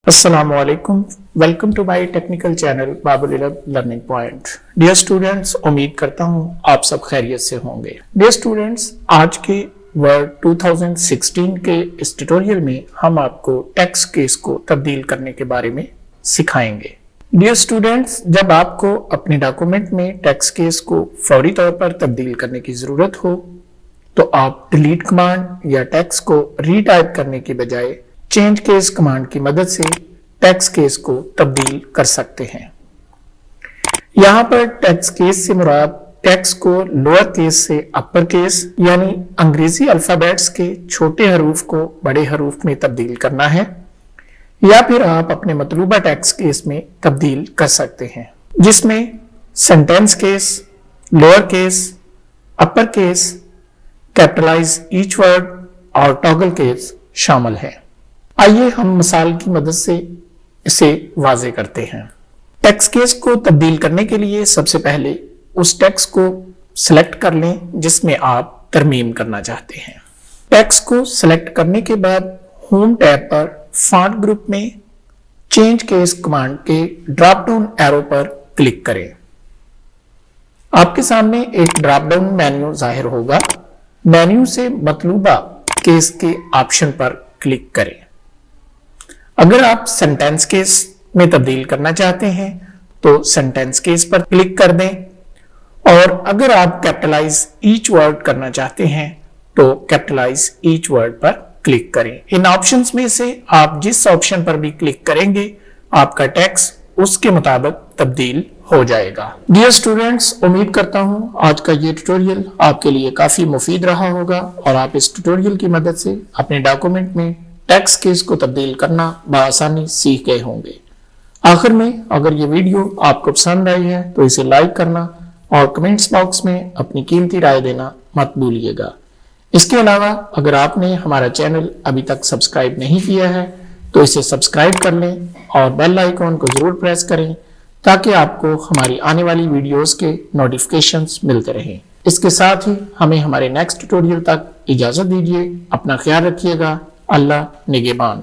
السلام علیکم، welcome to my technical channel Babal learning point. Dear students, امید کرتا ہوں آپ سب خیریت سے ہوں گے۔ ڈیئر اسٹوڈنٹس، آج کے ورڈ 2016 کے اس ٹیوٹوریل میں ہم آپ کو ٹیکسٹ کیس کو تبدیل کرنے کے بارے میں سکھائیں گے۔ ڈیئر اسٹوڈنٹس، جب آپ کو اپنے ڈاکومنٹ میں ٹیکسٹ کیس کو فوری طور پر تبدیل کرنے کی ضرورت ہو تو آپ ڈیلیٹ کمانڈ یا ٹیکسٹ کو ری ٹائپ کرنے کی بجائے چینج کیس کمانڈ کی مدد سے ٹیکسٹ کیس کو تبدیل کر سکتے ہیں۔ یہاں پر ٹیکسٹ کیس سے مراد ٹیکسٹ کو لوئر کیس سے اپر کیس یعنی انگریزی الفابیٹس کے چھوٹے حروف کو بڑے حروف میں تبدیل کرنا ہے، یا پھر آپ اپنے مطلوبہ ٹیکسٹ کیس میں تبدیل کر سکتے ہیں، جس میں sentence case, lower case, upper case, capitalise each word اور ٹاگل کیس شامل ہے۔ آئیے ہم مثال کی مدد سے اسے واضح کرتے ہیں۔ ٹیکسٹ کیس کو تبدیل کرنے کے لیے سب سے پہلے اس ٹیکسٹ کو سلیکٹ کر لیں جس میں آپ ترمیم کرنا چاہتے ہیں۔ ٹیکسٹ کو سلیکٹ کرنے کے بعد ہوم ٹیب پر فونٹ گروپ میں چینج کیس کمانڈ کے ڈراپ ڈاؤن ایرو پر کلک کریں۔ آپ کے سامنے ایک ڈراپ ڈاؤن مینیو ظاہر ہوگا۔ مینیو سے مطلوبہ کیس کے آپشن پر کلک کریں۔ اگر آپ سینٹینس کیس میں تبدیل کرنا چاہتے ہیں تو سینٹینس کیس پر کلک کر دیں، اور اگر آپ کیپٹلائز ایچ ورڈ کرنا چاہتے ہیں تو کیپٹلائز ایچ ورڈ پر کلک کریں۔ ان آپشنز میں سے آپ جس آپشن پر بھی کلک کریں گے آپ کا ٹیکسٹ اس کے مطابق تبدیل ہو جائے گا۔ ڈیئر اسٹوڈنٹس، امید کرتا ہوں آج کا یہ ٹیوٹوریل آپ کے لیے کافی مفید رہا ہوگا اور آپ اس ٹیوٹوریل کی مدد سے اپنے ڈاکومنٹ میں ٹیکسٹ کیس کو تبدیل کرنا بآسانی سیکھ گئے ہوں گے۔ آخر میں اگر یہ ویڈیو آپ کو پسند آئی ہے تو اسے لائک کرنا اور کمنٹس باکس میں اپنی قیمتی رائے دینا مت بھولیے گا۔ اس کے علاوہ اگر آپ نے ہمارا چینل ابھی تک سبسکرائب نہیں کیا ہے تو اسے سبسکرائب کر لیں اور بیل آئیکن کو ضرور پریس کریں تاکہ آپ کو ہماری آنے والی ویڈیوز کے نوٹیفیکیشنز ملتے رہیں۔ اس کے ساتھ ہی ہمیں ہمارے نیکسٹ ٹیوٹوریل تک اجازت دیجیے۔ اپنا خیال رکھیے گا۔ اللہ نگہبان۔